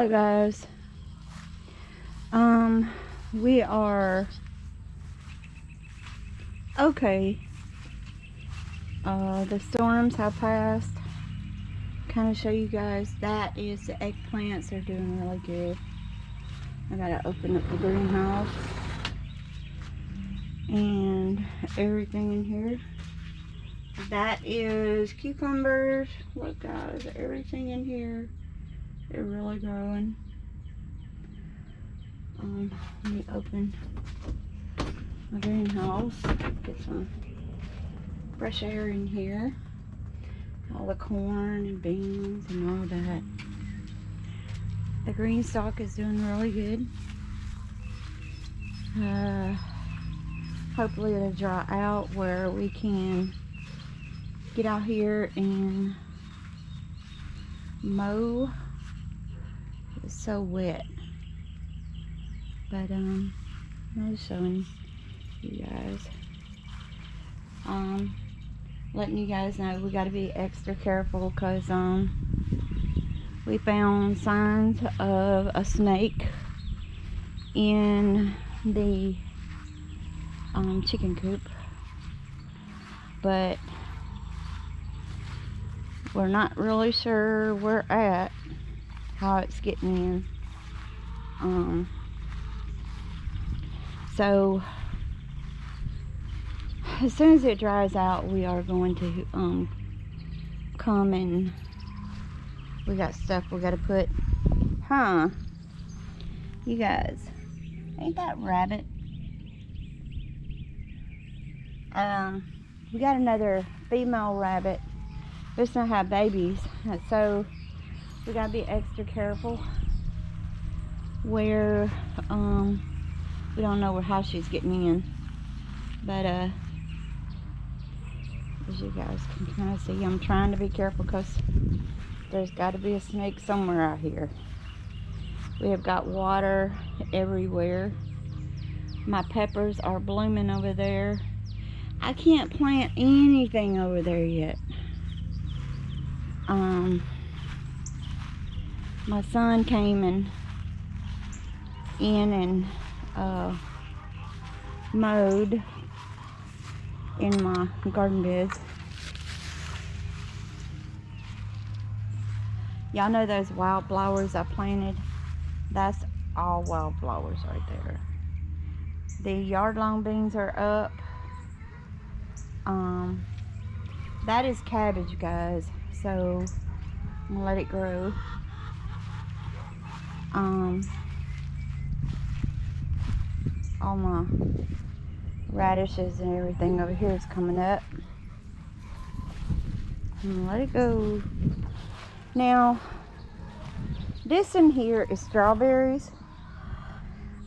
Alright guys, we are okay. The storms have passed. Kind of show you guys, that is the eggplants. They're doing really good. I gotta open up the greenhouse and everything in here. That is cucumbers. Look guys, everything in here, they're really growing. Let me open my greenhouse, get some fresh air in here. All the corn and beans and all that. The green stalk is doing really good. Hopefully it'll dry out where we can get out here and mow. It's so wet. But I'm just showing you guys. Letting you guys know we got to be extra careful because we found signs of a snake in the chicken coop, but we're not really sure where at, how it's getting in. So as soon as it dries out, we are going to come and we got stuff we got to put. You guys, ain't that rabbit? We got another female rabbit. It's not have babies, so we gotta be extra careful where we don't know how she's getting in. But as you guys can kind of see, I'm trying to be careful because there's got to be a snake somewhere out here. We have got water everywhere. My peppers are blooming over there. I can't plant anything over there yet. My son came and mowed in my garden beds. Y'all know those wildflowers I planted? That's all wildflowers right there. The yard long beans are up. That is cabbage, guys, so I'm gonna let it grow. All my radishes and everything over here is coming up. I'm gonna let it go. Now, this in here is strawberries.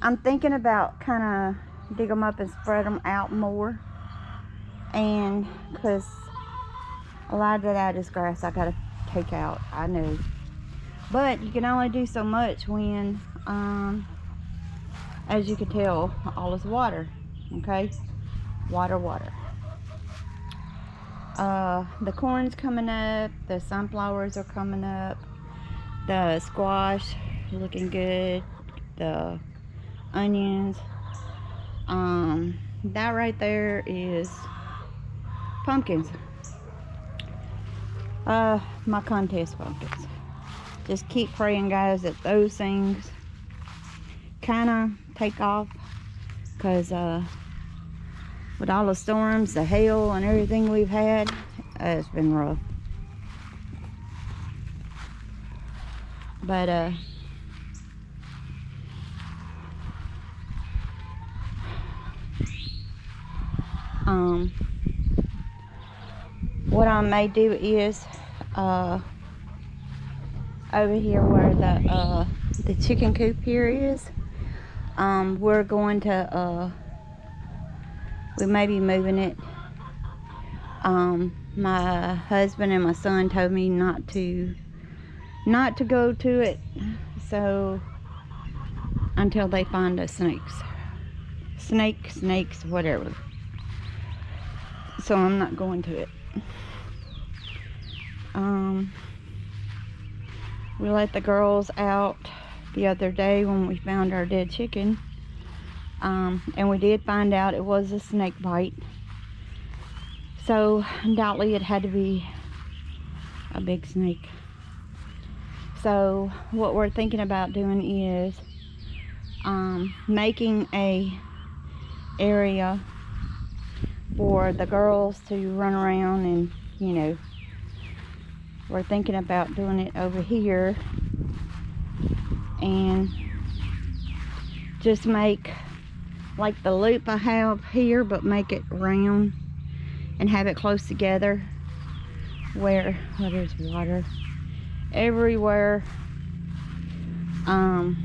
I'm thinking about kind of dig them up and spread them out more. And because a lot of that is grass I gotta take out, I know. But you can only do so much when, as you can tell, all is water. Okay? Water. The corn's coming up, the sunflowers are coming up, the squash looking good, the onions. That right there is pumpkins. My contest pumpkins. Just keep praying, guys, that those things kind of take off, because with all the storms, the hail and everything we've had, it's been rough. But what I may do is over here where the chicken coop here is, we're going to we may be moving it. My husband and my son told me not to go to it, so until they find us snakes, whatever. So I'm not going to it. We let the girls out the other day when we found our dead chicken. And we did find out it was a snake bite. So undoubtedly it had to be a big snake. So what we're thinking about doing is making a area for the girls to run around, and you know, we're thinking about doing it over here and just make like the loop I have here, but make it round and have it close together where there's water everywhere, and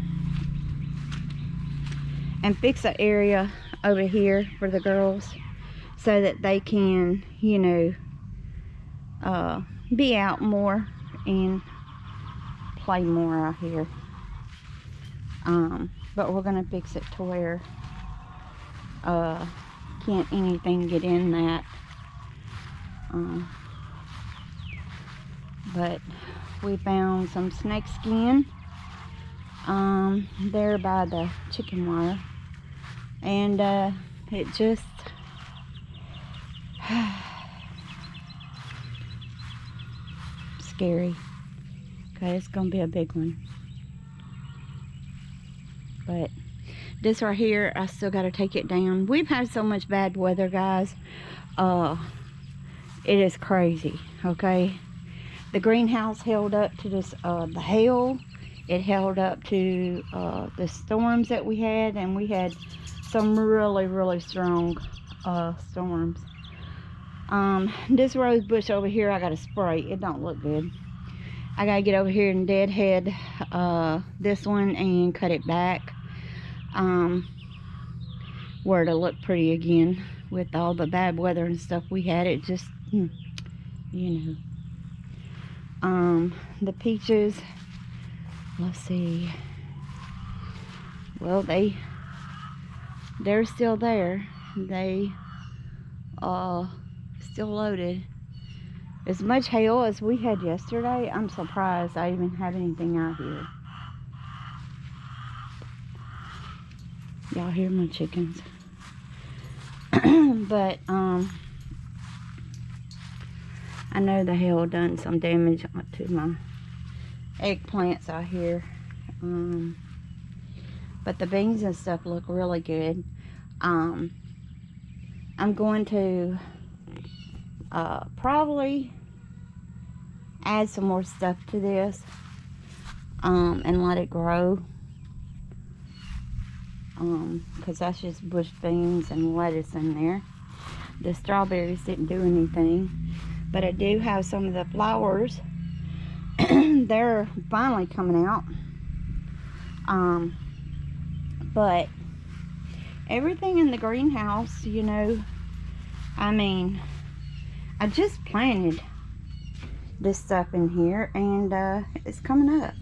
fix an area over here for the girls so that they can, you know, be out more and play more out here. But we're gonna fix it to where can't anything get in that. But we found some snake skin there by the chicken wire, and it just scary. Okay, it's gonna be a big one. But this right here, I still got to take it down. We've had so much bad weather, guys. It is crazy. Okay, the greenhouse held up to this the hail. It held up to the storms that we had, and we had some really strong storms. This rose bush over here, I got to spray. It don't look good. I got to get over here and deadhead this one and cut it back where it'll look pretty again. With all the bad weather and stuff we had, it just, you know. The peaches, let's see. Well, they're still there. They still loaded. As much hail as we had yesterday, I'm surprised I even have anything out here. Y'all hear my chickens. But I know the hail done some damage to my eggplants out here. But the beans and stuff look really good. I'm going to probably add some more stuff to this and let it grow, because that's just bush beans and lettuce in there. The strawberries didn't do anything, but I do have some of the flowers. They're finally coming out, but everything in the greenhouse, you know, I mean, I just planted this stuff in here, and it's coming up.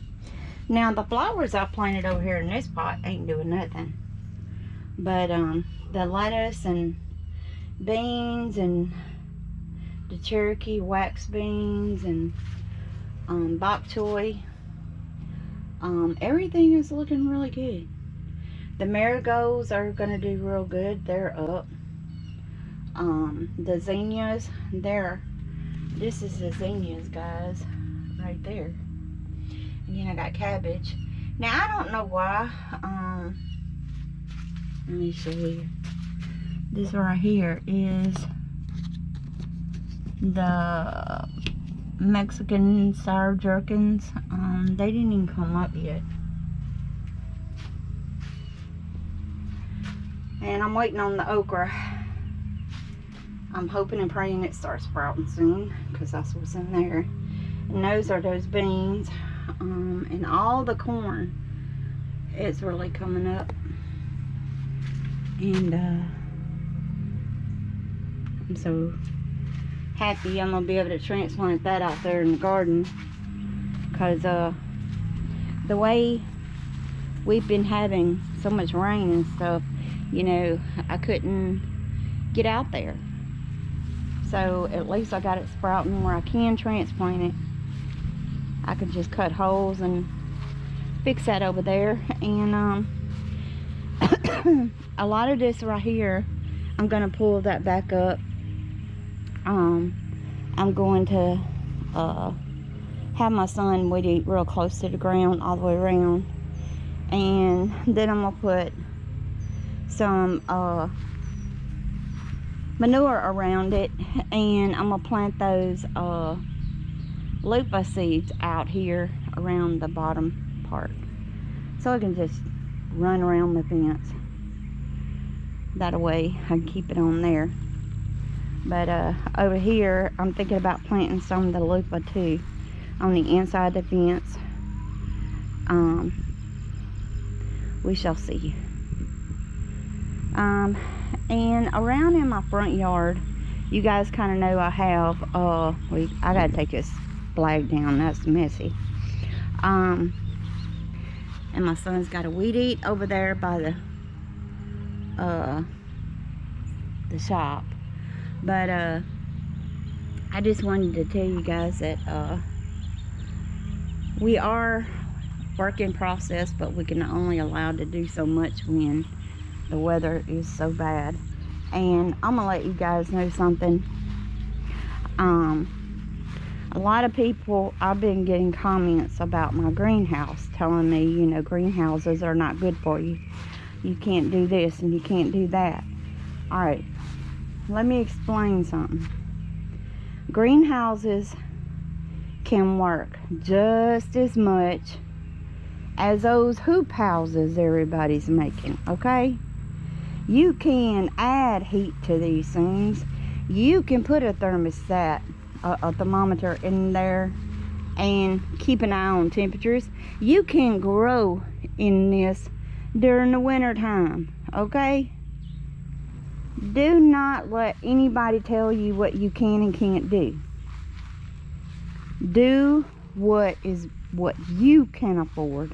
Now the flowers I planted over here in this pot ain't doing nothing, but the lettuce and beans and the Cherokee wax beans and bok choy, everything is looking really good. The marigolds are gonna do real good. They're up. The zinnias, this is the zinnias, guys, right there. And then I got cabbage. Now I don't know why. Let me show you. This right here is the Mexican sour gherkins. They didn't even come up yet. And I'm waiting on the okra. I'm hoping and praying it starts sprouting soon, because that's what's in there. And those are those beans. And all the corn is really coming up. And I'm so happy I'm gonna be able to transplant that out there in the garden, because the way we've been having so much rain and stuff, you know, I couldn't get out there. So at least I got it sprouting where I can transplant it. I could just cut holes and fix that over there. And a lot of this right here, I'm gonna pull that back up. I'm going to have my son weed eat real close to the ground all the way around, and then I'm gonna put some manure around it, and I'm gonna plant those loofah seeds out here around the bottom part, so I can just run around the fence. That way I can keep it on there. But over here, I'm thinking about planting some of the loofah too on the inside of the fence. We shall see. And around in my front yard, you guys kind of know I have, I gotta take this flag down, that's messy. And my son's got a weed eat over there by the shop. But I just wanted to tell you guys that we are work in process, but we can only allowed to do so much when the weather is so bad. And I'm gonna let you guys know something. A lot of people, I've been getting comments about my greenhouse telling me, you know, greenhouses are not good for you. You can't do this and you can't do that. Alright, let me explain something. Greenhouses can work just as much as those hoop houses everybody's making, okay? You can add heat to these things. You can put a thermostat, a thermometer in there, and keep an eye on temperatures. You can grow in this during the winter time, okay? Do not let anybody tell you what you can and can't do. Do what you can afford,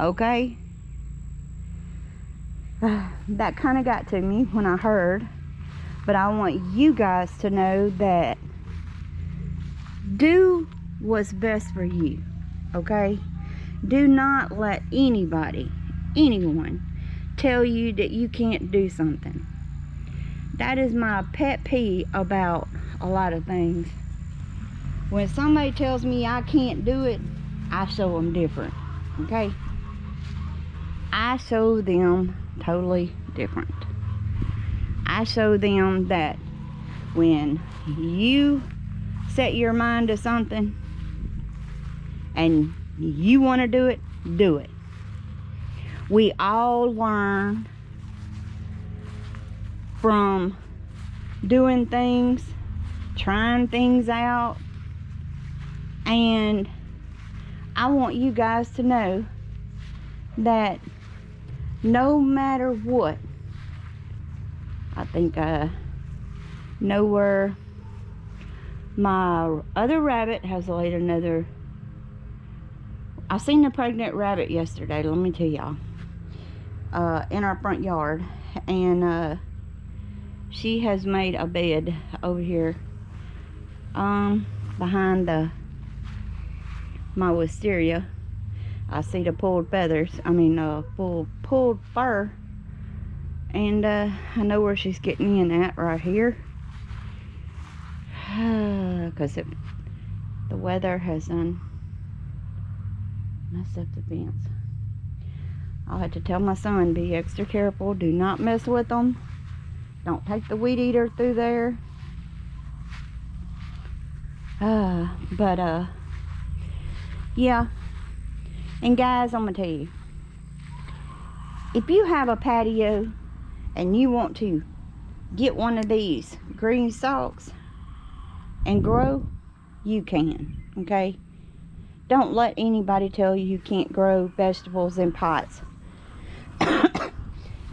okay? That kind of got to me when I heard, but I want you guys to know that do what's best for you, okay? Do not let anybody, anyone, tell you that you can't do something. That is my pet peeve about a lot of things. When somebody tells me I can't do it, I show them different, okay? I show them totally different. I show them that when you set your mind to something and you want to do it, do it. We all learn from doing things, trying things out, and I want you guys to know that no matter what, I think I know where my other rabbit has laid another. I seen a pregnant rabbit yesterday, let me tell y'all, in our front yard, and she has made a bed over here behind my wisteria. I see the pulled feathers, pulled fur, and I know where she's getting in at right here, because the weather has messed up the fence. I'll have to tell my son, be extra careful, do not mess with them, don't take the weed eater through there. Yeah. And guys, I'm gonna tell you, if you have a patio and you want to get one of these green stalks and grow, you can, okay? Don't let anybody tell you you can't grow vegetables in pots.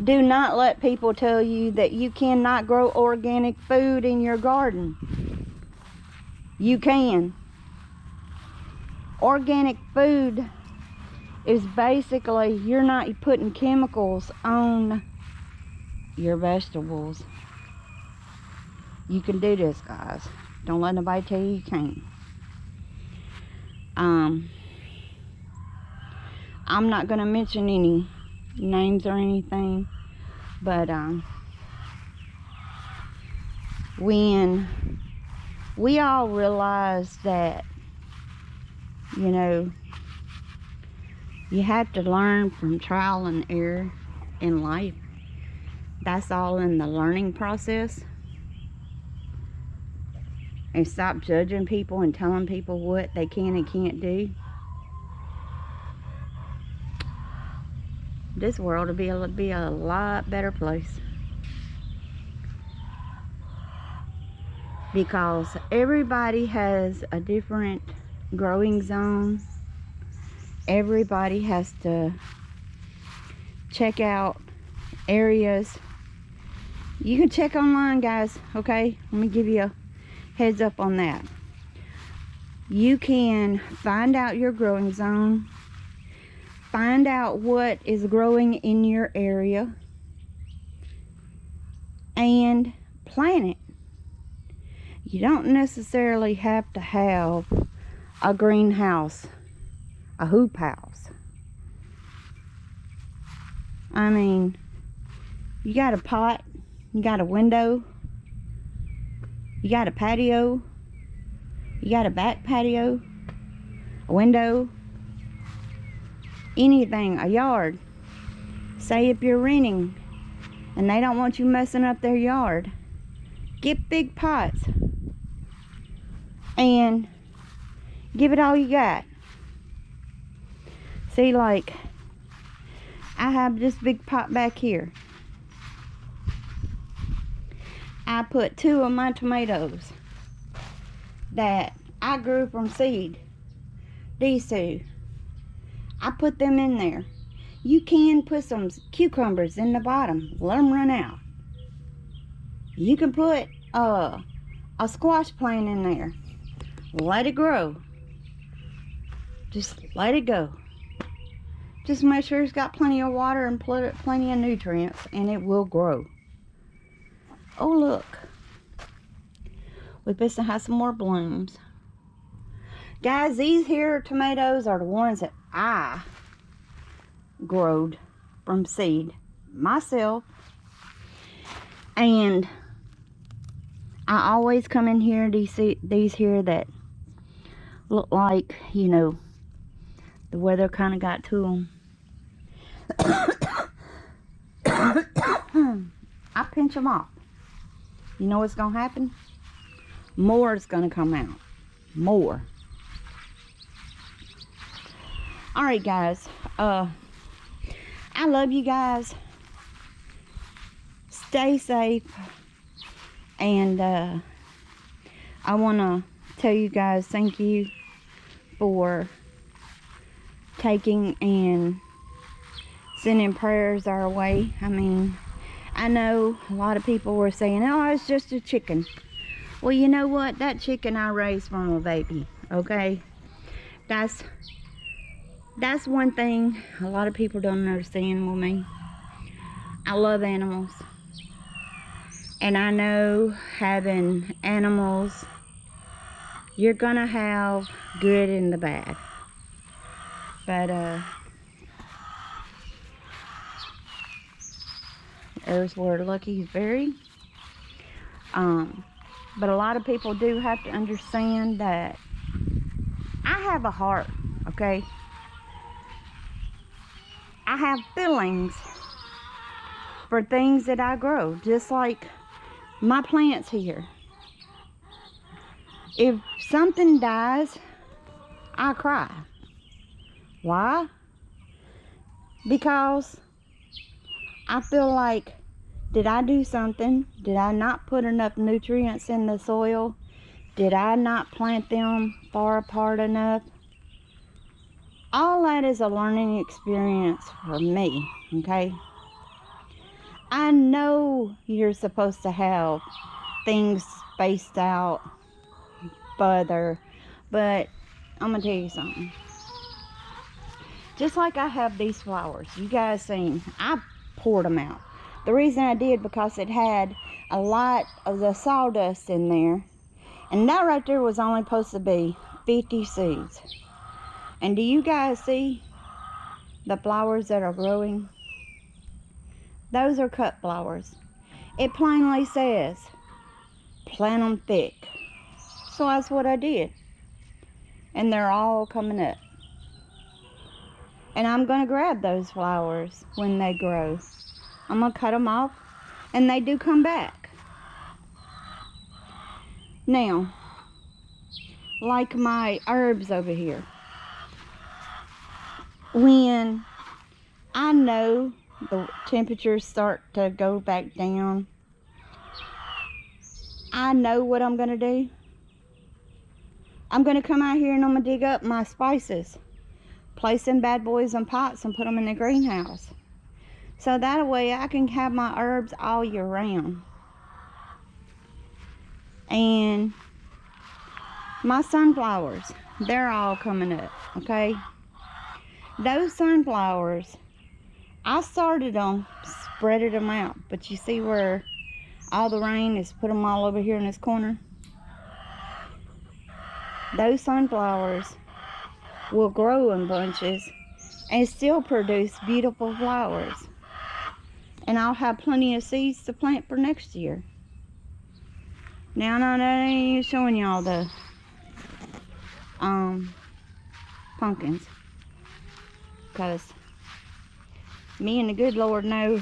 Do not let people tell you that you cannot grow organic food in your garden. You can. Organic food is basically, you're not putting chemicals on your vegetables. You can do this, guys. Don't let nobody tell you you can't. I'm not going to mention any names or anything, but when we all realize that, you know, you have to learn from trial and error in life. That's all in the learning process. And stop judging people and telling people what they can and can't do. This world will be a lot better place. Because everybody has a different growing zone. Everybody has to check out areas. You can check online, guys, okay? Let me give you a heads up on that. You can find out your growing zone. Find out what is growing in your area. And plant it. You don't necessarily have to have a greenhouse, a hoop house. I mean, you got a pot, you got a window, you got a patio, you got a back patio, a window, anything, a yard. Say if you're renting and they don't want you messing up their yard, get big pots and give it all you got. See, like, I have this big pot back here. I put 2 of my tomatoes that I grew from seed. These 2. I put them in there. You can put some cucumbers in the bottom. Let them run out. You can put a squash plant in there. Let it grow. Just let it go. Just make sure it's got plenty of water and plenty of nutrients, and it will grow. Oh, look. We're supposed to have some more blooms. Guys, these here tomatoes are the ones that I growed from seed myself. And I always come in here, these here that look like, you know, the weather kind of got to them. I pinch them off. You know what's going to happen? More is going to come out. More. Alright, guys. I love you guys. Stay safe. And I want to tell you guys thank you for taking and sending prayers our way. I mean, I know a lot of people were saying, oh, it's just a chicken. Well, you know what? That chicken I raised from a baby, okay? That's one thing a lot of people don't understand with me. I love animals. And I know having animals, you're gonna have good and the bad. But there's where Lucky's buried. But a lot of people do have to understand that I have a heart, okay? I have feelings for things that I grow, just like my plants here. If something dies, I cry. Why? Because I feel like, did I do something? Did I not put enough nutrients in the soil? Did I not plant them far apart enough? All that is a learning experience for me, okay? I know you're supposed to have things spaced out further, but I'm gonna tell you something. Just like I have these flowers, you guys seen, I poured them out. The reason I did, because it had a lot of the sawdust in there, and that right there was only supposed to be 50 seeds. And do you guys see the flowers that are growing, those are cut flowers. It plainly says, plant them thick. So that's what I did. And they're all coming up. And I'm going to grab those flowers when they grow. I'm going to cut them off, and they do come back. Now, like my herbs over here, when I know the temperatures start to go back down, I know what I'm going to do. I'm going to come out here and I'm going to dig up my spices, place them bad boys in pots and put them in the greenhouse. So that way I can have my herbs all year round. And my sunflowers, they're all coming up, okay? Those sunflowers, I started them, spreaded them out. But you see where all the rain has put them all over here in this corner? Those sunflowers will grow in bunches and still produce beautiful flowers. And I'll have plenty of seeds to plant for next year. Now, I ain't showing y'all the pumpkins, because me and the good Lord know,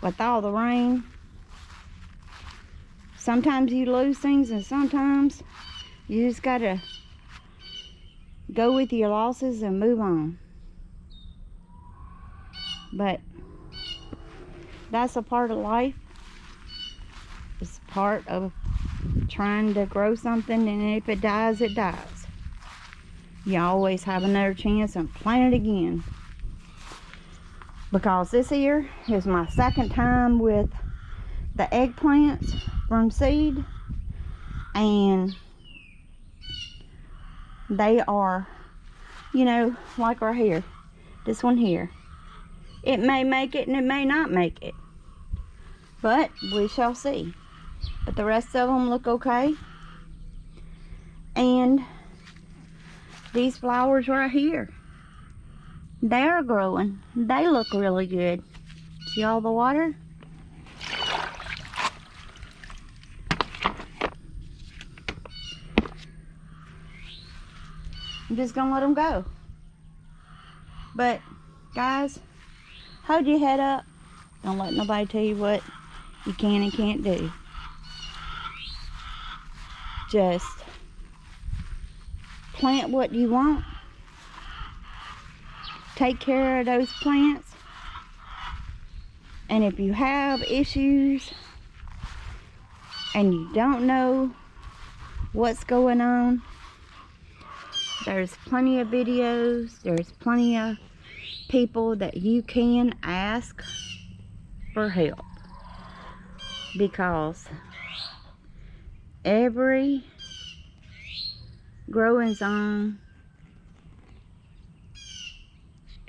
with all the rain, sometimes you lose things, and sometimes you just gotta go with your losses and move on. But that's a part of life. It's part of trying to grow something, and if it dies, it dies. You always have another chance and plant it again. Because this year is my second time with the eggplants from seed, and they are, you know, like right here, this one here. It may make it and it may not make it, but we shall see. But the rest of them look okay. And these flowers right here, they're growing. They look really good. See all the water? I'm just gonna let them go. But guys, hold your head up. Don't let nobody tell you what you can and can't do. Just plant what you want. Take care of those plants. And if you have issues and you don't know what's going on, there's plenty of videos, there's plenty of people that you can ask for help. Because every growing zone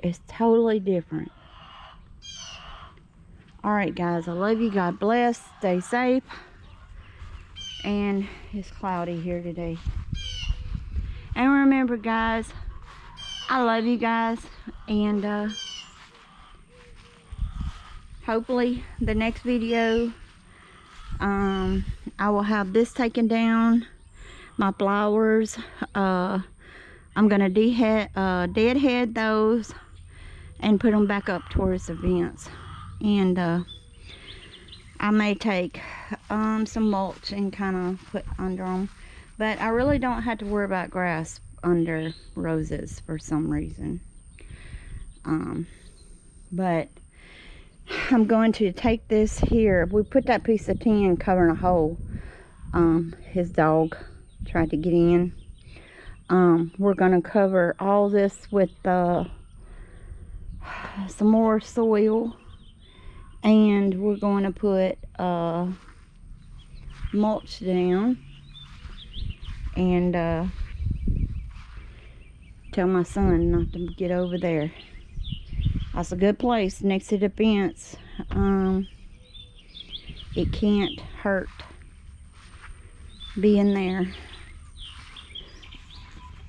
is totally different. Alright guys, I love you. God bless. Stay safe. And it's cloudy here today. And remember guys, I love you guys. And hopefully the next video, I will have this taken down. My flowers. I'm going to deadhead those and put them back up towards the vents. And I may take some mulch and kind of put under them. But I really don't have to worry about grass under roses for some reason. But I'm going to take this here. We put that piece of tin covering a hole. His dog tried to get in. We're going to cover all this with some more soil. And we're going to put mulch down. And tell my son not to get over there. That's a good place next to the fence. It can't hurt being there.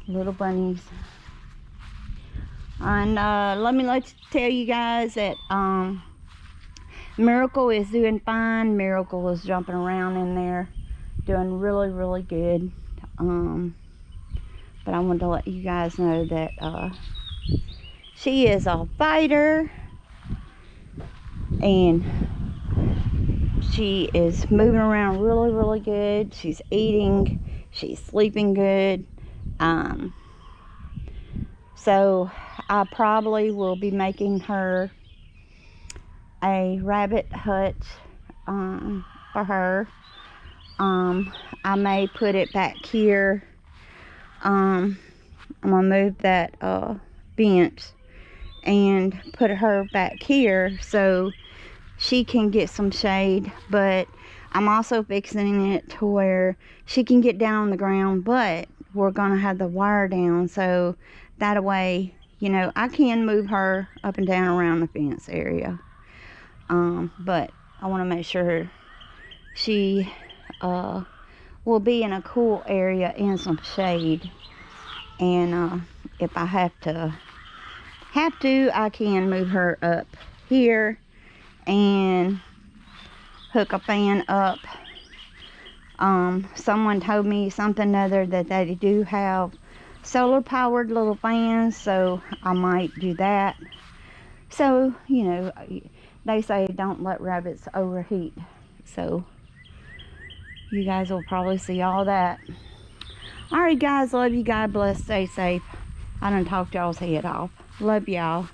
Little bunnies. And let me tell you guys that Miracle is doing fine. Miracle is jumping around in there, doing really, really good. But I wanted to let you guys know that she is a fighter, and she is moving around really, really good. She's eating, she's sleeping good. So I probably will be making her a rabbit hut for her. I may put it back here. I'm gonna move that bench and put her back here so she can get some shade, but I'm also fixing it to where she can get down on the ground, but we're gonna have the wire down so that way, you know, I can move her up and down around the fence area. But I want to make sure she will be in a cool area in some shade, and if I have to, I can move her up here and hook a fan up. Someone told me something other that they do have solar powered little fans, so I might do that. So, you know, they say don't let rabbits overheat, so you guys will probably see all that. Alright guys, love you, God bless, stay safe. I done talked y'all's head off. Love y'all.